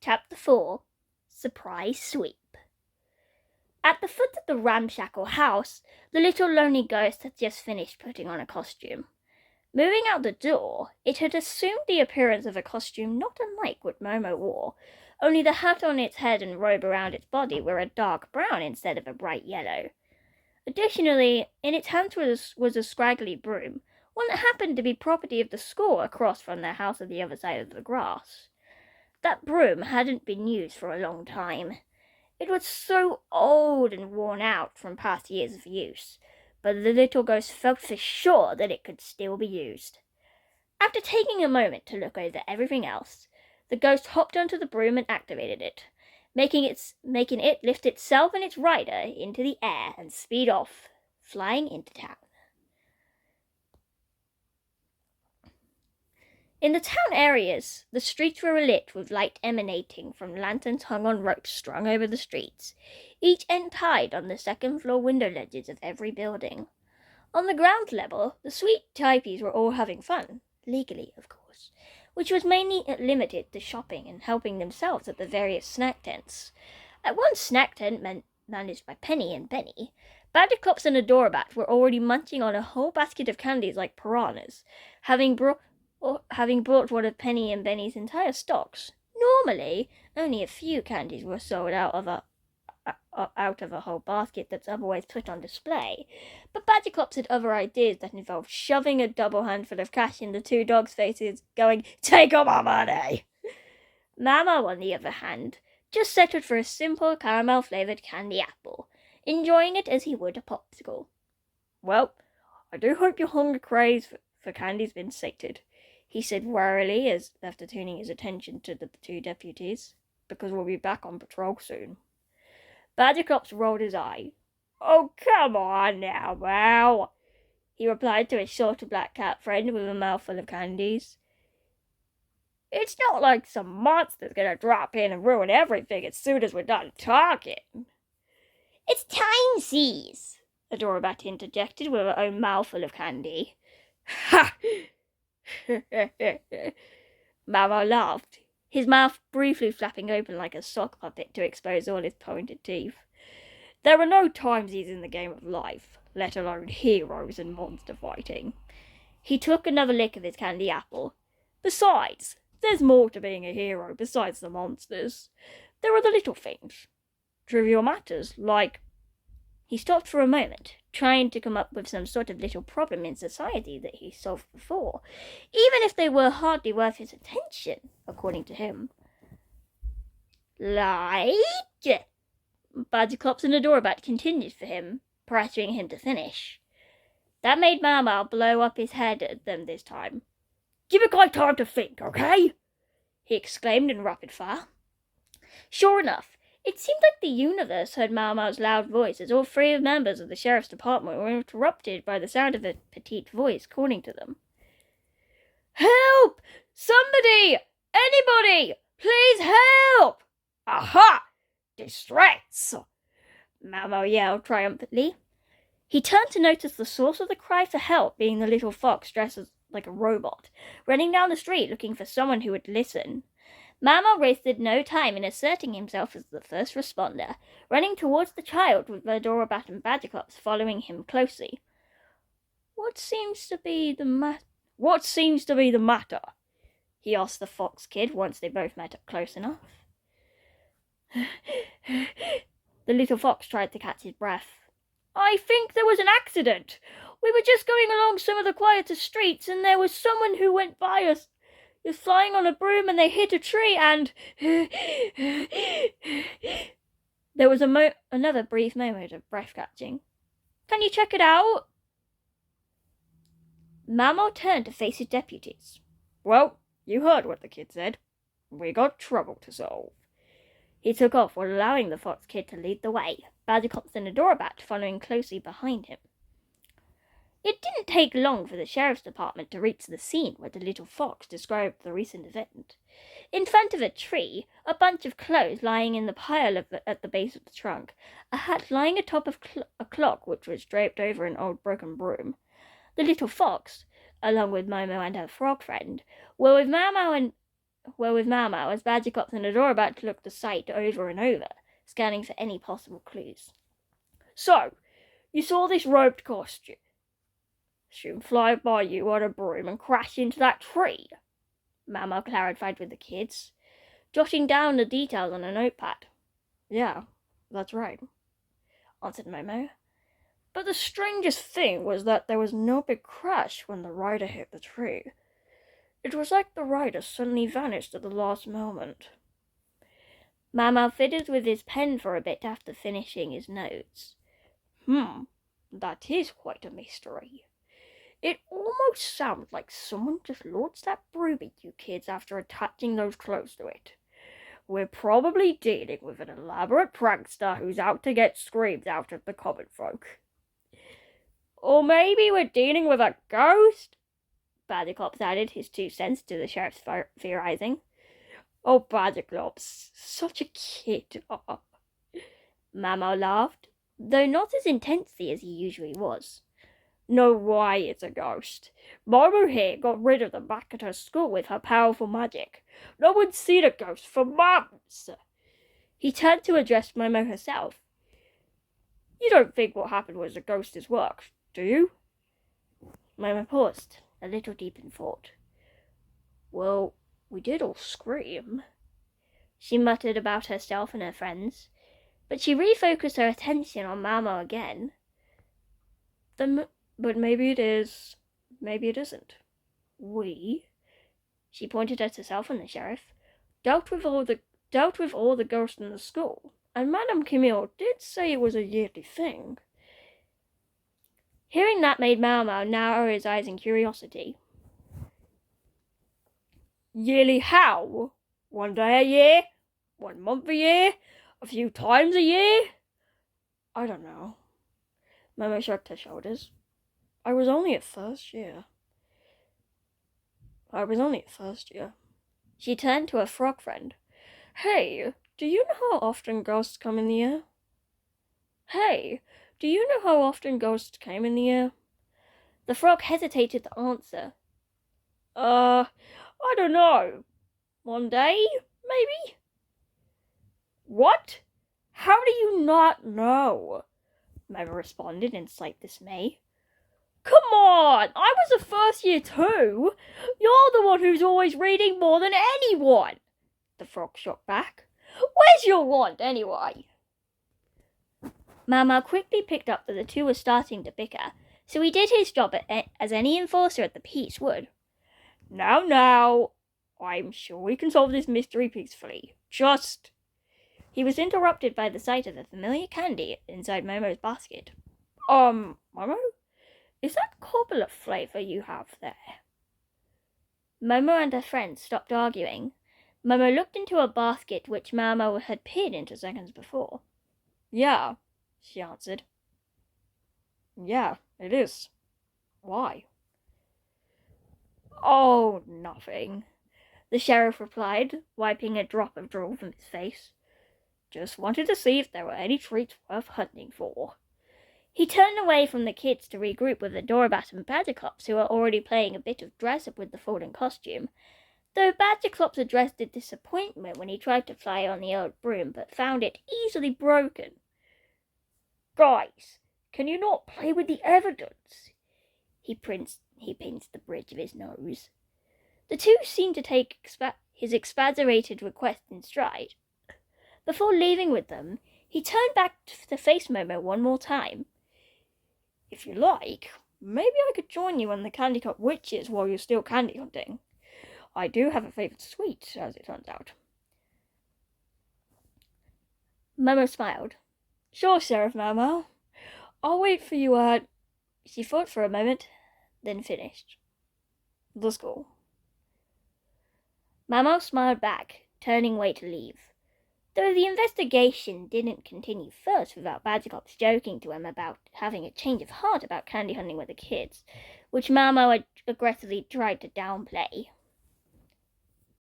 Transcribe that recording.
Chapter 4 Surprise Sweep. At the foot of the ramshackle house, the little lonely ghost had just finished putting on a costume. Moving out the door, it had assumed the appearance of a costume not unlike what Momo wore, only the hat on its head and robe around its body were a dark brown instead of a bright yellow. Additionally, in its hands was a scraggly broom, one that happened to be property of the school across from their house on the other side of the grass. That broom hadn't been used for a long time. It was so old and worn out from past years of use, but the little ghost felt for sure that it could still be used. After taking a moment to look over everything else, the ghost hopped onto the broom and activated it, making it lift itself and its rider into the air and speed off, flying into town. In the town areas, the streets were lit with light emanating from lanterns hung on ropes strung over the streets, each end tied on the second-floor window ledges of every building. On the ground level, the sweet typies were all having fun, legally, of course, which was mainly limited to shopping and helping themselves at the various snack tents. At one snack tent managed by Penny and Benny, Badgerclops and Adorabat were already munching on a whole basket of candies like piranhas, having brought one of Penny and Benny's entire stocks. Normally, only a few candies were sold out of a whole basket that's otherwise put on display, but Badgerclops had other ideas that involved shoving a double handful of cash in the two dogs' faces, going, "Take all my money!" Momo, on the other hand, just settled for a simple caramel-flavoured candy apple, enjoying it as he would a popsicle. "Well, I do hope your hunger craze for candy's been sated," he said warily after turning his attention to the two deputies, "because we'll be back on patrol soon." Badgerclops rolled his eye. "Oh, come on now, Mal," he replied to his shorter black cat friend with a mouthful of candies. "It's not like some monster's gonna drop in and ruin everything as soon as we're done talking." "It's time seize," Adorabat interjected with her own mouthful of candy. "Ha!" Momo laughed, his mouth briefly flapping open like a sock puppet to expose all his pointed teeth. "There are no timesies in the game of life, let alone heroes and monster fighting." He took another lick of his candy apple. "Besides, there's more to being a hero besides the monsters. There are the little things. Trivial matters, like—" He stopped for a moment, trying to come up with some sort of little problem in society that he solved before, even if they were hardly worth his attention, according to him. "Like?" Badgerclops and Adorabat continued for him, pressuring him to finish. That made Momo blow up his head at them this time. "Give a guy time to think, okay?" he exclaimed in rapid fire. Sure enough, it seemed like the universe heard Momo's loud voice as all three members of the sheriff's department were interrupted by the sound of a petite voice calling to them. "Help! Somebody! Anybody! Please help!" "Aha! Distress!" Momo yelled triumphantly. He turned to notice the source of the cry for help being the little fox dressed like a robot, running down the street looking for someone who would listen. Momo wasted no time in asserting himself as the first responder, running towards the child with Adorabat and Badgerclops following him closely. What seems to be the matter?" he asked the fox kid once they both met up close enough. The little fox tried to catch his breath. "I think there was an accident. We were just going along some of the quieter streets and there was someone who went by us. Is flying on a broom and they hit a tree and..." There was another brief moment of breath-catching. "Can you check it out?" Momo turned to face his deputies. "Well, you heard what the kid said. We got trouble to solve." He took off while allowing the fox kid to lead the way, Badgerclops and Adorabat following closely behind him. It didn't take long for the sheriff's department to reach the scene where the little fox described the recent event. In front of a tree, a bunch of clothes lying in the pile at the base of the trunk, a hat lying atop of a clock which was draped over an old broken broom. The little fox, along with Momo and her frog friend, were with Momo and were with Momo as Badgerclops and Adorabat looked the sight over and over, scanning for any possible clues. So, you saw this robed costume fly by you on a broom and crash into that tree? Momo clarified with the kids, jotting down the details on a notepad. Yeah, that's right, answered Momo. But the strangest thing was that there was no big crash when the rider hit the tree. It was like the rider suddenly vanished at the last moment. Momo fiddled with his pen for a bit after finishing his notes. That is quite a mystery. It almost sounds like someone just launched that broom at you kids after attaching those clothes to it. We're probably dealing with an elaborate prankster who's out to get screams out of the common folk. Or maybe we're dealing with a ghost? Badgerclops added his 2 cents to the sheriff's theorizing. Oh, Badgerclops, such a kid. Momo laughed, though not as intensely as he usually was. No way it's a ghost. Momo here got rid of them back at her school with her powerful magic. No one's seen a ghost for months. He turned to address Momo herself. You don't think what happened was a ghost's work, do you? Momo paused, a little deep in thought. Well, we did all scream, she muttered about herself and her friends, but she refocused her attention on Momo again. But maybe it is, maybe it isn't. We, she pointed at herself and the sheriff, dealt with all the ghosts in the school, and Madame Camille did say it was a yearly thing. Hearing that made Momo narrow his eyes in curiosity. Yearly how? 1 day a year? 1 month a year? A few times a year? I don't know. Momo shrugged her shoulders. I was only at first year. She turned to a frog friend. Hey, do you know how often ghosts come in the year? The frog hesitated to answer. I don't know. 1 day, maybe? What? How do you not know? Momo responded in slight dismay. Come on! I was a first year too! You're the one who's always reading more than anyone! The frog shot back. Where's your wand, anyway? Momo quickly picked up that the two were starting to bicker, so he did his job as any enforcer at the peace would. Now, I'm sure we can solve this mystery peacefully. Just... He was interrupted by the sight of the familiar candy inside Momo's basket. Momo? Is that cobbler flavour you have there? Momo and her friends stopped arguing. Momo looked into a basket which Momo had peered into seconds before. Yeah, she answered. Yeah, it is. Why? Oh, nothing, the sheriff replied, wiping a drop of drool from his face. Just wanted to see if there were any treats worth hunting for. He turned away from the kids to regroup with Adorabat and Badgerclops, who were already playing a bit of dress-up with the fallen costume, though Badgerclops addressed a disappointment when he tried to fly on the old broom, but found it easily broken. Guys, can you not play with the evidence? He pinched the bridge of his nose. The two seemed to take his exaggerated request in stride. Before leaving with them, he turned back to face Momo one more time. If you like, maybe I could join you on the Candy Cup Witches while you're still candy hunting. I do have a favourite sweet, as it turns out. Momo smiled. Sure, Sheriff Momo. I'll wait for you at... She thought for a moment, then finished. The school. Momo smiled back, turning away to leave. Though the investigation didn't continue first without Badgerclops joking to him about having a change of heart about candy hunting with the kids, which Momo had aggressively tried to downplay.